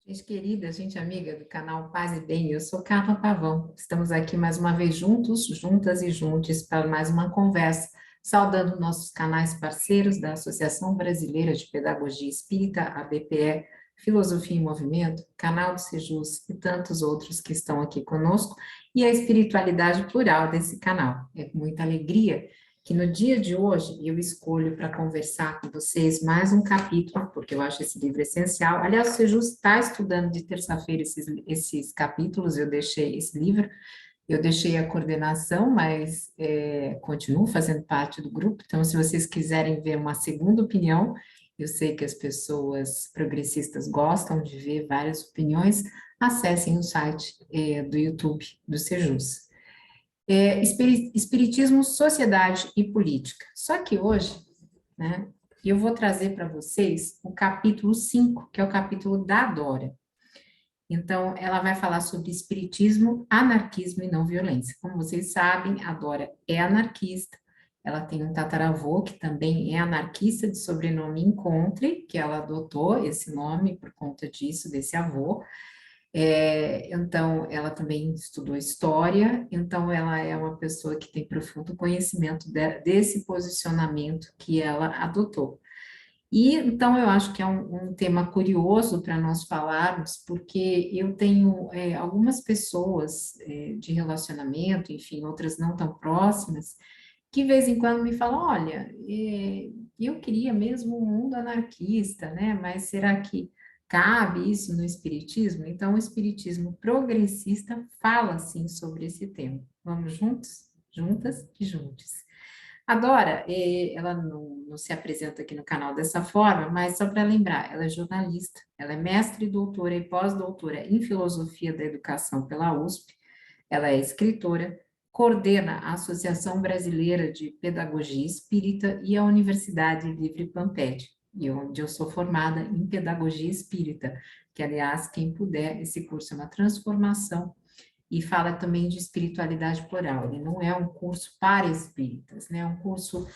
Gente querida, gente amiga do canal Paz e Bem, eu sou Carla Pavão. Estamos aqui mais uma vez juntos, juntas e juntos para mais uma conversa, saudando nossos canais parceiros da Associação Brasileira de Pedagogia Espírita, ABPE, Filosofia em Movimento, Canal do Sejus e tantos outros que estão aqui conosco, e a espiritualidade plural desse canal. É com muita alegria que no dia de hoje eu escolho para conversar com vocês mais um capítulo, porque eu acho esse livro essencial. Aliás, você justo está estudando de terça-feira esses capítulos, eu deixei esse livro, eu deixei a coordenação, mas continuo fazendo parte do grupo, então se vocês quiserem ver uma segunda opinião, eu sei que as pessoas progressistas gostam de ver várias opiniões, acessem o site do YouTube do Sejus. Espiritismo, Sociedade e Política. Só que hoje, né, eu vou trazer para vocês o capítulo 5, que é o capítulo da Dora. Então, ela vai falar sobre espiritismo, anarquismo e não violência. Como vocês sabem, a Dora é anarquista, ela tem um tataravô que também é anarquista, de sobrenome Encontre, que ela adotou esse nome por conta disso, desse avô. Então, ela também estudou história, então ela é uma pessoa que tem profundo conhecimento desse posicionamento que ela adotou. E então eu acho que é um tema curioso para nós falarmos, porque eu tenho algumas pessoas de relacionamento, enfim, outras não tão próximas, que de vez em quando me falam, olha, eu queria mesmo um mundo anarquista, né? Mas será que cabe isso no espiritismo? Então, o espiritismo progressista fala, sim, sobre esse tema. Vamos juntos? Juntas e juntos. A Dora, ela não se apresenta aqui no canal dessa forma, mas só para lembrar, ela é jornalista, ela é mestre, doutora e pós-doutora em filosofia da educação pela USP, ela é escritora, coordena a Associação Brasileira de Pedagogia Espírita e a Universidade Livre Pampete, e onde eu sou formada em Pedagogia Espírita, que, aliás, quem puder, esse curso é uma transformação e fala também de espiritualidade plural. Ele não é um curso para espíritas, né? É um curso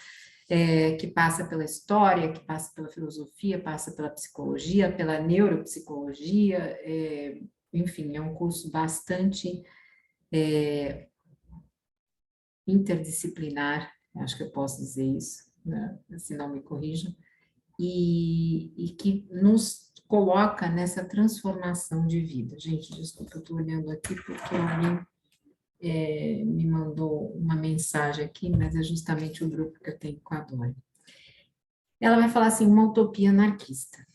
que passa pela história, que passa pela filosofia, passa pela psicologia, pela neuropsicologia, enfim, é um curso bastante interdisciplinar, acho que eu posso dizer isso, né? Se não me corrijam, e que nos coloca nessa transformação de vida. Gente, desculpa, eu estou olhando aqui porque alguém me mandou uma mensagem aqui, mas é justamente o grupo que eu tenho com a Dora. Ela vai falar assim, uma utopia anarquista.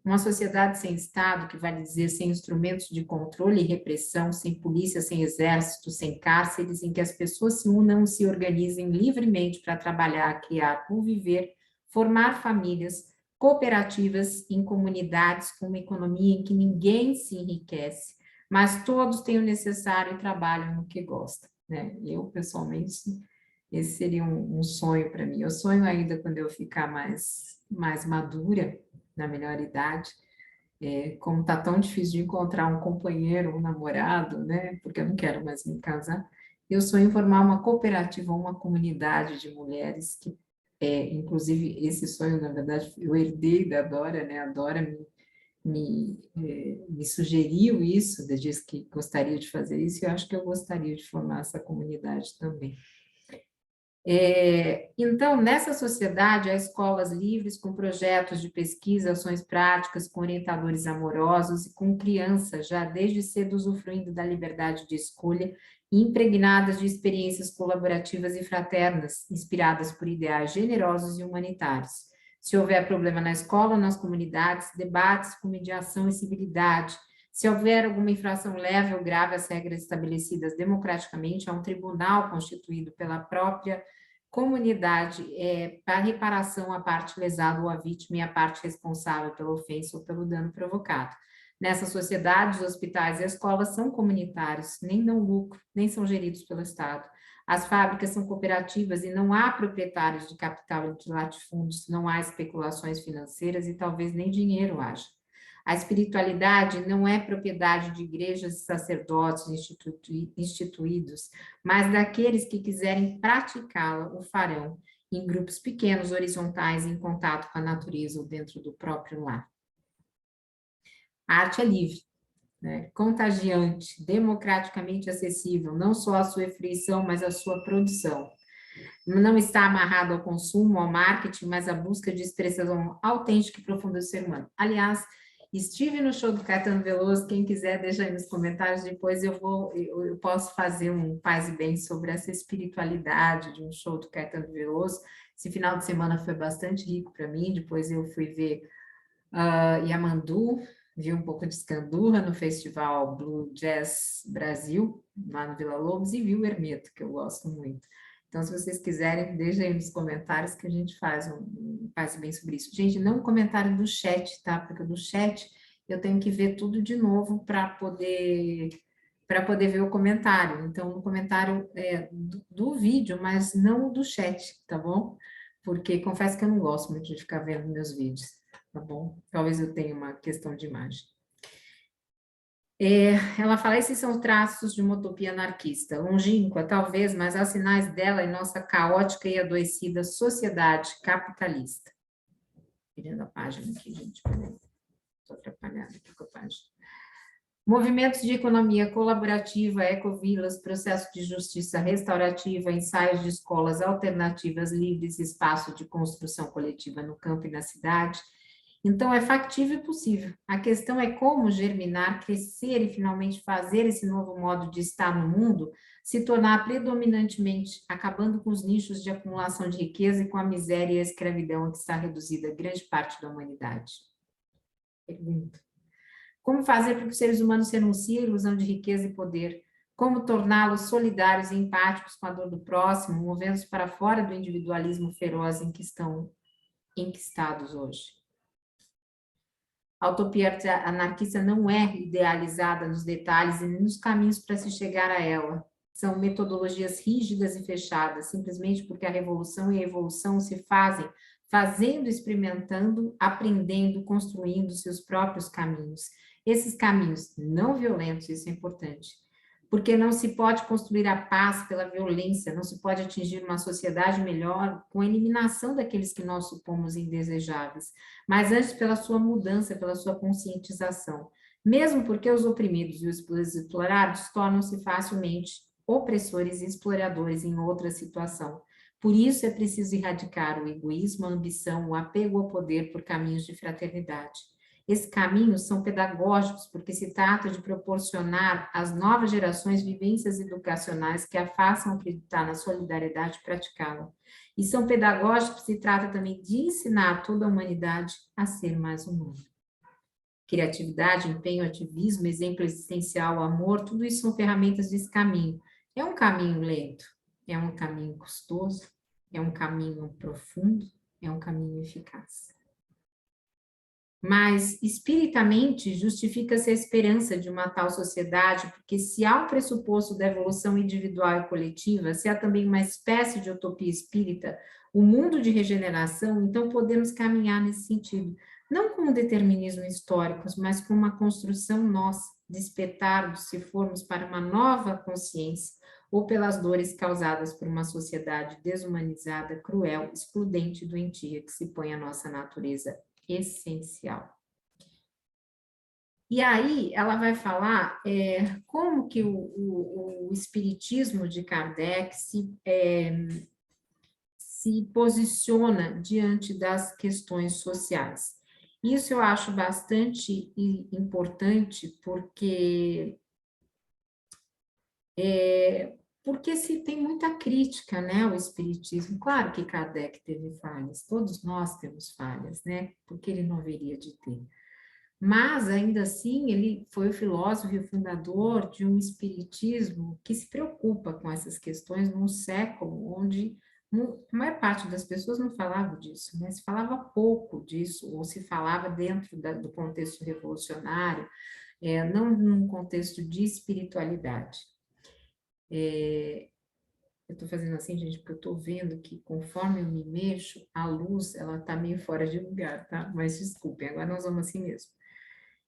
Uma sociedade sem Estado, que vale dizer sem instrumentos de controle e repressão, sem polícia, sem exército, sem cárceres, em que as pessoas se unam, se organizem livremente para trabalhar, criar, conviver, formar famílias, cooperativas em comunidades com uma economia em que ninguém se enriquece, mas todos têm o necessário e trabalham no que gostam, né? Eu, pessoalmente, esse seria um sonho para mim. Eu sonho ainda quando eu ficar mais madura, na melhor idade, como está tão difícil de encontrar um companheiro, um namorado, né? Porque eu não quero mais me casar. Eu sonho em formar uma cooperativa, uma comunidade de mulheres que, inclusive, esse sonho, na verdade, eu herdei da Dora, né? A Dora me sugeriu isso, disse que gostaria de fazer isso, e eu acho que eu gostaria de formar essa comunidade também. Então, nessa sociedade, há escolas livres com projetos de pesquisa, ações práticas, com orientadores amorosos e com crianças, já desde cedo usufruindo da liberdade de escolha e impregnadas de experiências colaborativas e fraternas, inspiradas por ideais generosos e humanitários. Se houver problema na escola, nas comunidades, debates com mediação e civilidade. Se houver alguma infração leve ou grave às regras estabelecidas democraticamente, há um tribunal constituído pela própria comunidade para reparação à parte lesada ou à vítima e à parte responsável pela ofensa ou pelo dano provocado. Nessa sociedade, os hospitais e as escolas são comunitários, nem dão lucro, nem são geridos pelo Estado. As fábricas são cooperativas e não há proprietários de capital e de latifúndios, não há especulações financeiras e talvez nem dinheiro haja. A espiritualidade não é propriedade de igrejas e sacerdotes instituídos, mas daqueles que quiserem praticá-la o farão, em grupos pequenos, horizontais, em contato com a natureza ou dentro do próprio lar. A arte é livre, né? Contagiante, democraticamente acessível, não só a sua fruição, mas a sua produção. Não está amarrado ao consumo, ao marketing, mas à busca de expressão autêntica e profunda do ser humano. Aliás, estive no show do Caetano Veloso, quem quiser deixa aí nos comentários, depois eu posso fazer um paz e bem sobre essa espiritualidade de um show do Caetano Veloso. Esse final de semana foi bastante rico para mim, depois eu fui ver Yamandu, vi um pouco de Escandurra no Festival Blue Jazz Brasil, lá no Vila Lobos, e vi o Hermeto, que eu gosto muito. Então, se vocês quiserem, deixem aí nos comentários que a gente faz bem sobre isso. Gente, não comentário do chat, tá? Porque do chat eu tenho que ver tudo de novo para poder ver o comentário. Então, no comentário do vídeo, mas não do chat, tá bom? Porque confesso que eu não gosto muito de ficar vendo meus vídeos, tá bom? Talvez eu tenha uma questão de imagem. Ela fala, esses são traços de uma utopia anarquista, longínqua, talvez, mas há sinais dela em nossa caótica e adoecida sociedade capitalista. Virando a página aqui, gente, peraí. Estou atrapalhada aqui com a página. Movimentos de economia colaborativa, ecovilas, processo de justiça restaurativa, ensaios de escolas alternativas livres, espaço de construção coletiva no campo e na cidade. Então, é factível e possível. A questão é como germinar, crescer e finalmente fazer esse novo modo de estar no mundo se tornar predominantemente, acabando com os nichos de acumulação de riqueza e com a miséria e a escravidão a que está reduzida grande parte da humanidade. Pergunta. Como fazer para que os seres humanos renunciem à ilusão de riqueza e poder? Como torná-los solidários e empáticos com a dor do próximo, movendo-os para fora do individualismo feroz em que estão enquistados hoje? A utopia anarquista não é idealizada nos detalhes e nem nos caminhos para se chegar a ela. São metodologias rígidas e fechadas, simplesmente porque a revolução e a evolução se fazem fazendo, experimentando, aprendendo, construindo seus próprios caminhos. Esses caminhos não violentos, isso é importante, porque não se pode construir a paz pela violência, não se pode atingir uma sociedade melhor com a eliminação daqueles que nós supomos indesejáveis, mas antes pela sua mudança, pela sua conscientização. Mesmo porque os oprimidos e os explorados tornam-se facilmente opressores e exploradores em outra situação. Por isso é preciso erradicar o egoísmo, a ambição, o apego ao poder por caminhos de fraternidade. Esses caminhos são pedagógicos porque se trata de proporcionar às novas gerações vivências educacionais que a façam acreditar na solidariedade e praticá-la. E são pedagógicos, se trata também de ensinar toda a humanidade a ser mais humana. Criatividade, empenho, ativismo, exemplo existencial, amor, tudo isso são ferramentas desse caminho. É um caminho lento, é um caminho custoso, é um caminho profundo, é um caminho eficaz. Mas, espiritamente, justifica-se a esperança de uma tal sociedade, porque se há um pressuposto da evolução individual e coletiva, se há também uma espécie de utopia espírita, o mundo de regeneração, então podemos caminhar nesse sentido, não com um determinismo histórico, mas com uma construção nossa, despertarmos se formos para uma nova consciência, ou pelas dores causadas por uma sociedade desumanizada, cruel, excludente e doentia que se põe à nossa natureza essencial. E aí ela vai falar como que o espiritismo de Kardec se posiciona diante das questões sociais. Isso eu acho bastante importante porque se tem muita crítica, né, ao espiritismo. Claro que Kardec teve falhas, todos nós temos falhas, né, porque ele não haveria de ter. Mas, ainda assim, ele foi o filósofo e o fundador de um espiritismo que se preocupa com essas questões num século onde a maior parte das pessoas não falava disso, né, se falava pouco disso, ou se falava dentro do contexto revolucionário, não num contexto de espiritualidade. Eu estou fazendo assim, gente, porque eu estou vendo que conforme eu me mexo, a luz, ela está meio fora de lugar, tá? Mas desculpem, agora nós vamos assim mesmo.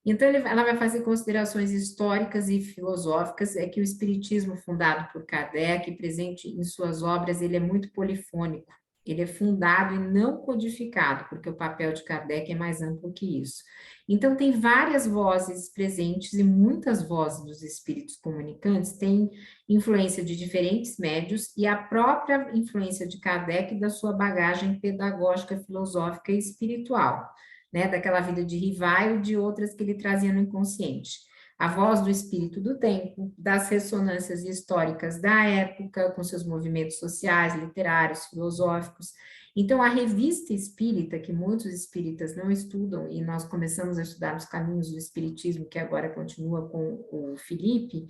Então, ela vai fazer considerações históricas e filosóficas, é que o espiritismo fundado por Kardec, presente em suas obras, ele é muito polifônico, Ele é fundado e não codificado, porque o papel de Kardec é mais amplo que isso. Então, tem várias vozes presentes e muitas vozes dos espíritos comunicantes têm influência de diferentes médios e a própria influência de Kardec da sua bagagem pedagógica, filosófica e espiritual, né? Daquela vida de Rivaio e de outras que ele trazia no inconsciente. A voz do espírito do tempo, das ressonâncias históricas da época, com seus movimentos sociais, literários, filosóficos. Então, a revista espírita, que muitos espíritas não estudam, e nós começamos a estudar os caminhos do espiritismo, que agora continua com o Felipe,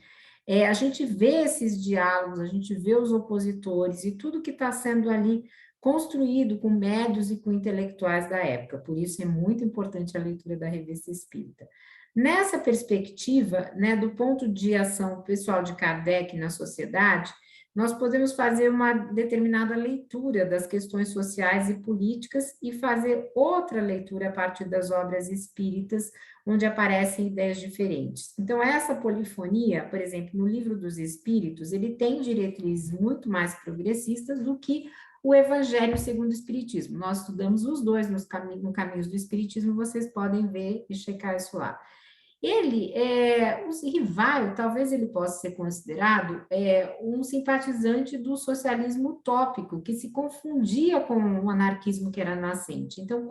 a gente vê esses diálogos, a gente vê os opositores e tudo que está sendo ali construído com médios e com intelectuais da época. Por isso é muito importante a leitura da revista espírita. Nessa perspectiva, né, do ponto de ação pessoal de Kardec na sociedade, nós podemos fazer uma determinada leitura das questões sociais e políticas e fazer outra leitura a partir das obras espíritas, onde aparecem ideias diferentes. Então, essa polifonia, por exemplo, no Livro dos Espíritos, ele tem diretrizes muito mais progressistas do que o Evangelho segundo o Espiritismo. Nós estudamos os dois no Caminhos do Espiritismo, vocês podem ver e checar isso lá. Ele, o Rivaio, talvez ele possa ser considerado um simpatizante do socialismo utópico, que se confundia com o anarquismo que era nascente. Então,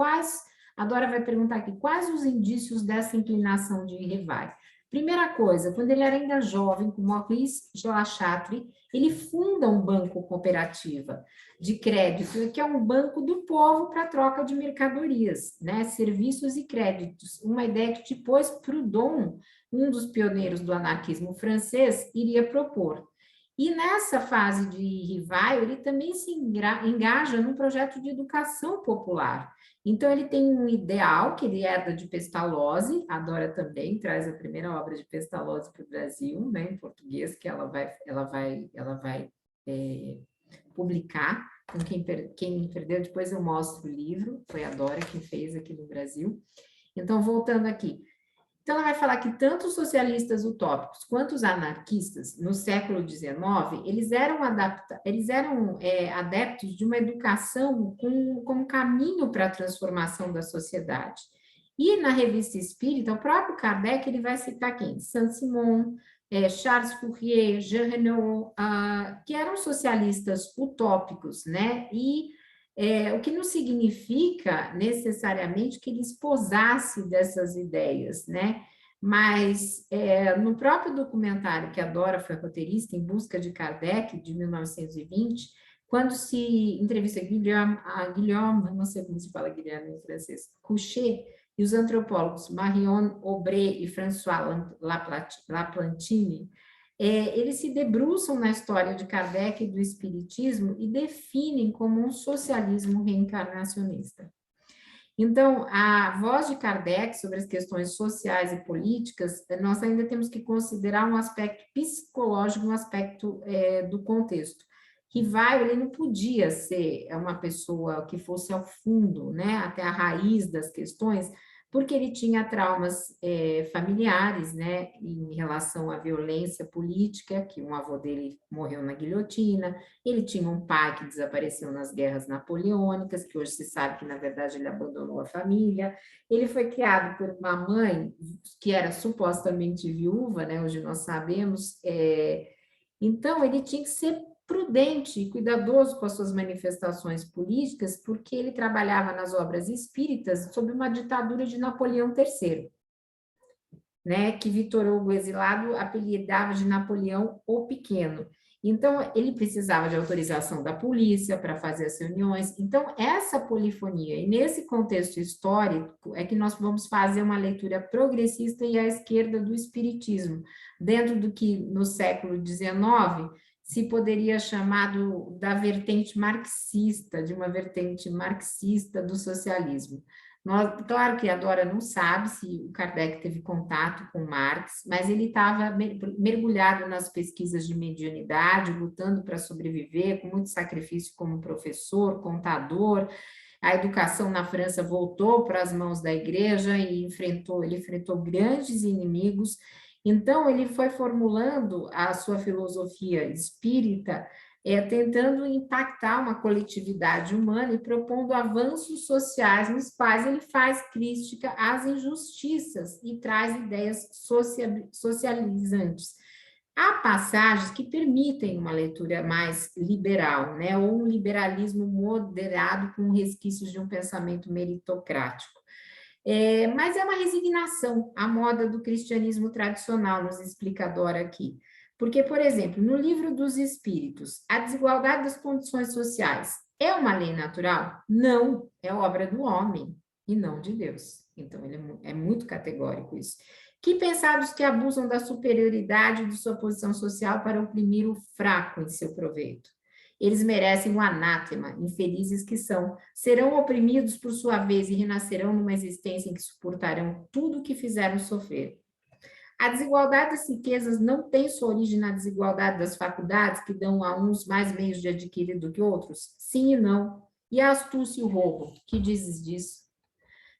a Dora vai perguntar aqui, quais os indícios dessa inclinação de Rivaio? Primeira coisa, quando ele era ainda jovem, com Maurice Joachatre, ele funda um banco cooperativa de crédito, que é um banco do povo para troca de mercadorias, né, serviços e créditos. Uma ideia que depois Proudhon, um dos pioneiros do anarquismo francês, iria propor. E nessa fase de Rivaio, ele também se engaja num projeto de educação popular. Então, ele tem um ideal que ele herda de Pestalozzi, a Dora também traz a primeira obra de Pestalozzi para o Brasil, né, em português, que ela vai publicar. Com quem perdeu, depois eu mostro o livro, foi a Dora quem fez aqui no Brasil. Então, voltando aqui. Então, ela vai falar que tanto os socialistas utópicos quanto os anarquistas, no século XIX, eles eram adeptos de uma educação como caminho para a transformação da sociedade. E na revista espírita, o próprio Kardec ele vai citar quem? Saint-Simon, Charles Fourier, Jean Renaud, que eram socialistas utópicos, né? E o que não significa necessariamente que ele esposasse dessas ideias, né? Mas no próprio documentário que a Dora foi roteirista, Em Busca de Kardec, de 1920, quando se entrevista Guillaume, não sei como se fala Guilherme em francês, Couchet, e os antropólogos Marion Aubry e François Laplantine, eles se debruçam na história de Kardec e do Espiritismo e definem como um socialismo reencarnacionista. Então, a voz de Kardec sobre as questões sociais e políticas, nós ainda temos que considerar um aspecto psicológico, um aspecto do contexto. Rivaio, ele não podia ser uma pessoa que fosse ao fundo, né, até a raiz das questões, porque ele tinha traumas familiares, né, em relação à violência política, que um avô dele morreu na guilhotina, ele tinha um pai que desapareceu nas guerras napoleônicas, que hoje se sabe que, na verdade, ele abandonou a família, ele foi criado por uma mãe que era supostamente viúva, né, hoje nós sabemos, então ele tinha que ser prudente e cuidadoso com as suas manifestações políticas, porque ele trabalhava nas obras espíritas sob uma ditadura de Napoleão III, né, que Vitor Hugo, exilado, apelidava de Napoleão o Pequeno. Então, ele precisava de autorização da polícia para fazer as reuniões. Então, essa polifonia, e nesse contexto histórico, é que nós vamos fazer uma leitura progressista e à esquerda do espiritismo, dentro do que, no século XIX, se poderia chamar da vertente marxista, de uma vertente marxista do socialismo. Claro que a Dora não sabe se o Kardec teve contato com Marx, mas ele estava mergulhado nas pesquisas de mediunidade, lutando para sobreviver, com muito sacrifício como professor, contador. A educação na França voltou para as mãos da igreja e ele enfrentou grandes inimigos. Então, ele foi formulando a sua filosofia espírita tentando impactar uma coletividade humana e propondo avanços sociais nos quais ele faz crítica às injustiças e traz ideias socializantes. Há passagens que permitem uma leitura mais liberal, né, ou um liberalismo moderado com resquícios de um pensamento meritocrático. Mas é uma resignação à moda do cristianismo tradicional, nos explica a Dora aqui. Porque, por exemplo, no livro dos Espíritos, a desigualdade das condições sociais é uma lei natural? Não, é obra do homem e não de Deus. Então, ele é muito categórico isso. Que pensados que abusam da superioridade de sua posição social para oprimir o fraco em seu proveito. Eles merecem um anátema, infelizes que são. Serão oprimidos por sua vez e renascerão numa existência em que suportarão tudo o que fizeram sofrer. A desigualdade das riquezas não tem sua origem na desigualdade das faculdades, que dão a uns mais meios de adquirir do que outros? Sim e não. E a astúcia e o roubo? Que dizes disso?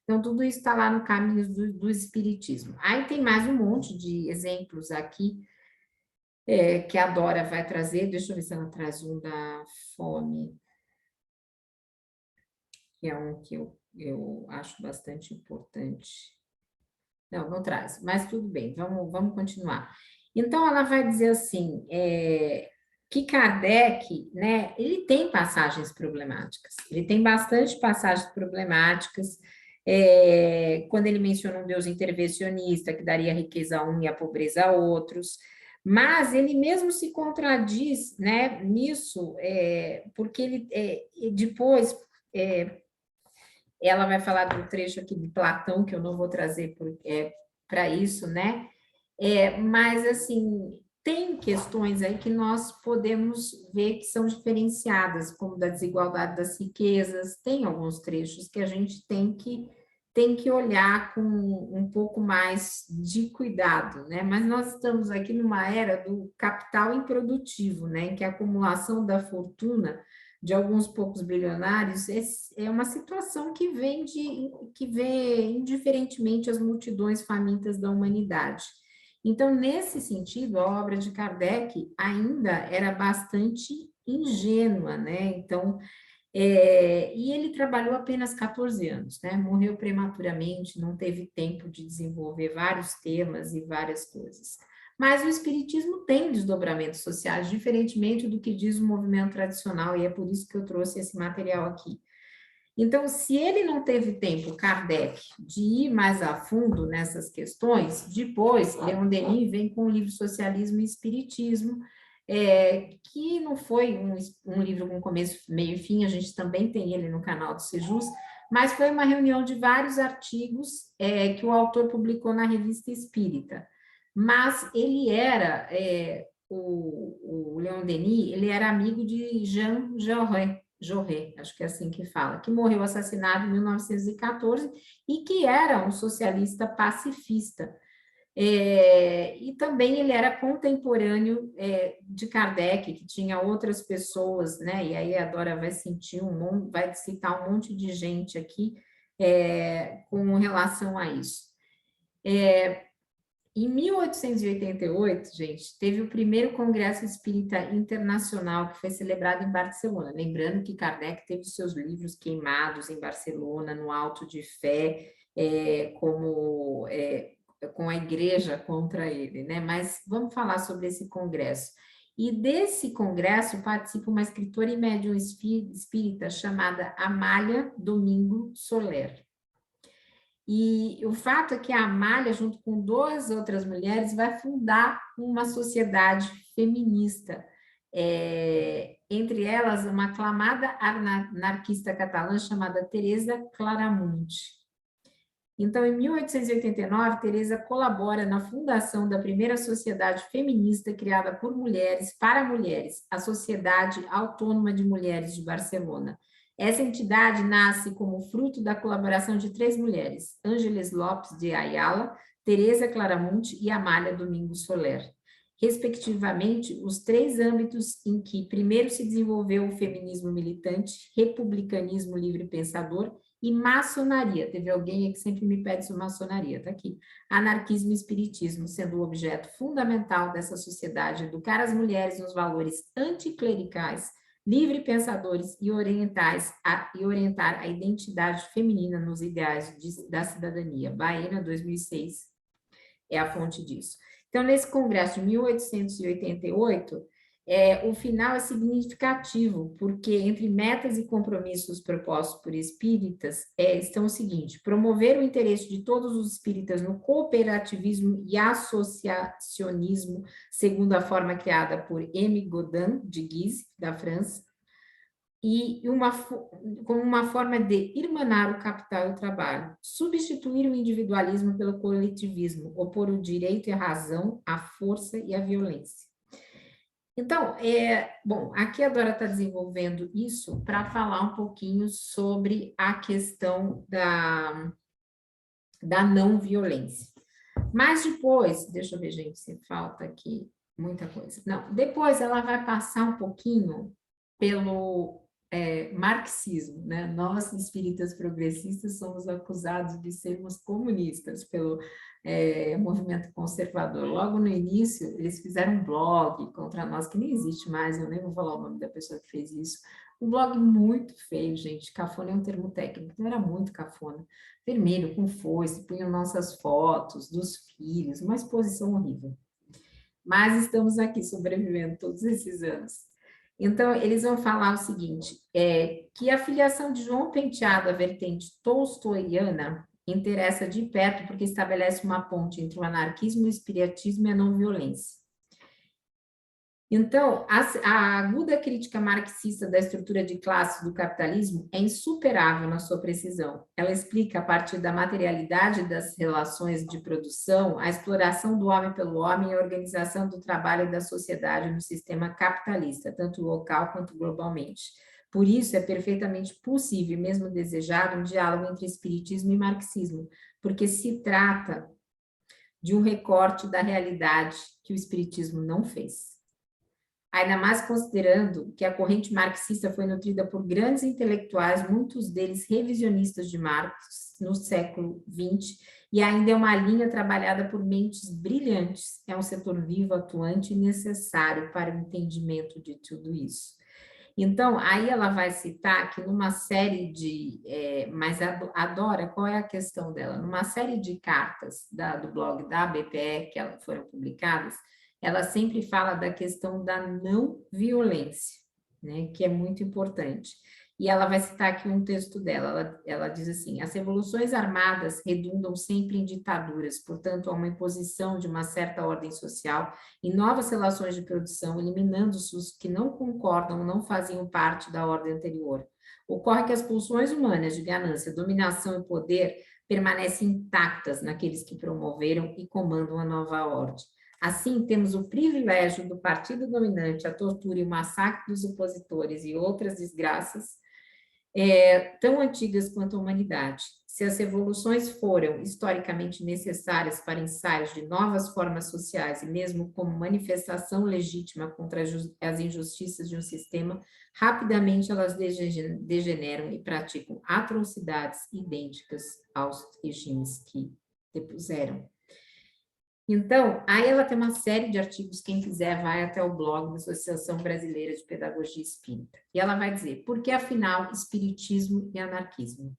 Então, tudo isso está lá no caminho do Espiritismo. Aí tem mais um monte de exemplos aqui que a Dora vai trazer. Deixa eu ver se ela traz um da fome, que é um que eu acho bastante importante. Não, não traz, mas tudo bem, vamos continuar. Então, ela vai dizer assim, que Kardec, né, ele tem passagens problemáticas, ele tem bastante passagens problemáticas, quando ele menciona um Deus intervencionista, que daria riqueza a um e a pobreza a outros, mas ele mesmo se contradiz, né, nisso, porque ele, depois, ela vai falar do trecho aqui de Platão, que eu não vou trazer para isso, né? Mas, assim, tem questões aí que nós podemos ver que são diferenciadas, como da desigualdade das riquezas, tem alguns trechos que a gente tem que olhar com um pouco mais de cuidado, né? Mas nós estamos aqui numa era do capital improdutivo, né? Em que a acumulação da fortuna de alguns poucos bilionários é uma situação que vê indiferentemente as multidões famintas da humanidade. Então, nesse sentido, a obra de Kardec ainda era bastante ingênua, né? Então, e ele trabalhou apenas 14 anos, né? Morreu prematuramente, não teve tempo de desenvolver vários temas e várias coisas. Mas o Espiritismo tem desdobramentos sociais, diferentemente do que diz o movimento tradicional, e é por isso que eu trouxe esse material aqui. Então, se ele não teve tempo, Kardec, de ir mais a fundo nessas questões, depois, Leon Denis vem com o livro Socialismo e Espiritismo, que não foi um livro com começo, meio e fim, a gente também tem ele no canal do Sejus, mas foi uma reunião de vários artigos que o autor publicou na Revista Espírita. Mas ele era, o Leon Denis, ele era amigo de Jean Jaurès, acho que é assim que fala, que morreu assassinado em 1914 e que era um socialista pacifista. E também ele era contemporâneo de Kardec, que tinha outras pessoas, né? E aí a Dora vai vai citar um monte de gente aqui com relação a isso. Em 1888, gente, teve o primeiro Congresso Espírita Internacional, que foi celebrado em Barcelona. Lembrando que Kardec teve seus livros queimados em Barcelona, no Auto de Fé, com a igreja contra ele, né? Mas vamos falar sobre esse congresso. E desse congresso participa uma escritora e médium espírita chamada Amália Domingo Soler. E o fato é que a Amália, junto com 2 outras mulheres, vai fundar uma sociedade feminista. Entre elas, uma aclamada anarquista catalã chamada Teresa Claramunt. Então, em 1889, Teresa colabora na fundação da primeira sociedade feminista criada por mulheres, para mulheres, a Sociedade Autônoma de Mulheres de Barcelona. Essa entidade nasce como fruto da colaboração de 3 mulheres, Ángeles Lopes de Ayala, Teresa Claramunt e Amália Domingos Soler, respectivamente, os 3 âmbitos em que primeiro se desenvolveu o feminismo militante, republicanismo livre-pensador e maçonaria. Teve alguém que sempre me pede sobre maçonaria, está aqui. Anarquismo e espiritismo sendo o objeto fundamental dessa sociedade, educar as mulheres nos valores anticlericais, livre-pensadores e orientar a identidade feminina nos ideais da cidadania. Baena, 2006, é a fonte disso. Então, nesse congresso de 1888, o final é significativo, porque entre metas e compromissos propostos por espíritas estão o seguinte: promover o interesse de todos os espíritas no cooperativismo e associacionismo, segundo a forma criada por M. Godin de Guise, da França, e como uma forma de irmanar o capital e o trabalho, substituir o individualismo pelo coletivismo, opor o direito e a razão, a força e a violência. Então, bom, aqui a Dora está desenvolvendo isso para falar um pouquinho sobre a questão da não violência. Mas depois, deixa eu ver, gente, se falta aqui muita coisa. Não, depois ela vai passar um pouquinho pelo marxismo, né? Nós, espíritas progressistas, somos acusados de sermos comunistas pelo movimento conservador. Logo no início, eles fizeram um blog contra nós, que nem existe mais, eu nem vou falar o nome da pessoa que fez isso. Um blog muito feio, gente. Cafona é um termo técnico, não era muito cafona. Vermelho, com foice, punham nossas fotos dos filhos, uma exposição horrível. Mas estamos aqui sobrevivendo todos esses anos. Então, eles vão falar o seguinte, que a filiação de João Penteado à vertente tolstoiana interessa de perto porque estabelece uma ponte entre o anarquismo, o espiritismo e a não violência. Então, a aguda crítica marxista da estrutura de classe do capitalismo é insuperável na sua precisão. Ela explica, a partir da materialidade das relações de produção, a exploração do homem pelo homem e a organização do trabalho e da sociedade no sistema capitalista, tanto local quanto globalmente. Por isso, é perfeitamente possível, e mesmo desejado, um diálogo entre espiritismo e marxismo, porque se trata de um recorte da realidade que o espiritismo não fez. Ainda mais considerando que a corrente marxista foi nutrida por grandes intelectuais, muitos deles revisionistas de Marx, no século XX, e ainda é uma linha trabalhada por mentes brilhantes. É um setor vivo, atuante e necessário para o entendimento de tudo isso. Então, aí ela vai citar que numa série de... mas a Dora, qual é a questão dela? Numa série de cartas do blog da BPE, que foram publicadas, ela sempre fala da questão da não violência, né, que é muito importante. E ela vai citar aqui um texto dela, ela diz assim: as revoluções armadas redundam sempre em ditaduras, portanto, há uma imposição de uma certa ordem social e novas relações de produção, eliminando-se os que não concordam ou não faziam parte da ordem anterior. Ocorre que as pulsões humanas de ganância, dominação e poder permanecem intactas naqueles que promoveram e comandam a nova ordem. Assim, temos o privilégio do partido dominante, a tortura e o massacre dos opositores e outras desgraças tão antigas quanto a humanidade. Se as revoluções foram historicamente necessárias para ensaios de novas formas sociais e mesmo como manifestação legítima contra as injustiças de um sistema, rapidamente elas degeneram e praticam atrocidades idênticas aos regimes que depuseram. Então, aí ela tem uma série de artigos, quem quiser vai até o blog da Associação Brasileira de Pedagogia Espírita. E ela vai dizer, por que afinal espiritismo e anarquismo?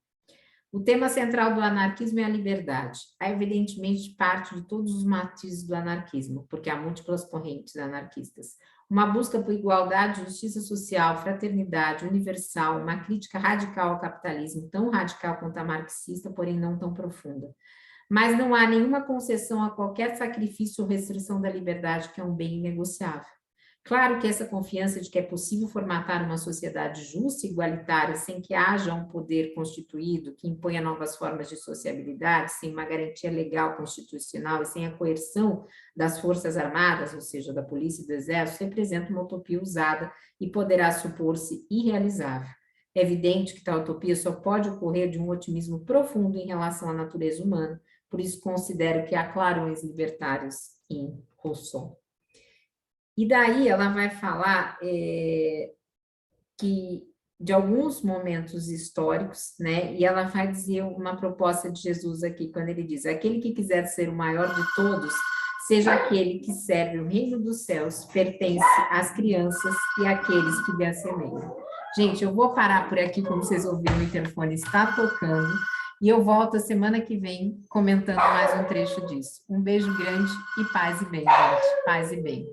O tema central do anarquismo é a liberdade. Há evidentemente parte de todos os matizes do anarquismo, porque há múltiplas correntes anarquistas. Uma busca por igualdade, justiça social, fraternidade universal, uma crítica radical ao capitalismo, tão radical quanto a marxista, porém não tão profunda. Mas não há nenhuma concessão a qualquer sacrifício ou restrição da liberdade, que é um bem inegociável. Claro que essa confiança de que é possível formatar uma sociedade justa e igualitária sem que haja um poder constituído que imponha novas formas de sociabilidade, sem uma garantia legal constitucional e sem a coerção das forças armadas, ou seja, da polícia e do exército, representa uma utopia usada e poderá supor-se irrealizável. É evidente que tal utopia só pode ocorrer de um otimismo profundo em relação à natureza humana, por isso considero que há clarões libertários em Rousseau. E daí ela vai falar que de alguns momentos históricos, né? E ela vai dizer uma proposta de Jesus aqui, quando ele diz: aquele que quiser ser o maior de todos, seja aquele que serve o reino dos céus, pertence às crianças e àqueles que lhe assemelham. Gente, eu vou parar por aqui, como vocês ouviram, o interfone está tocando, e eu volto a semana que vem comentando mais um trecho disso. Um beijo grande e paz e bem, gente. Paz e bem.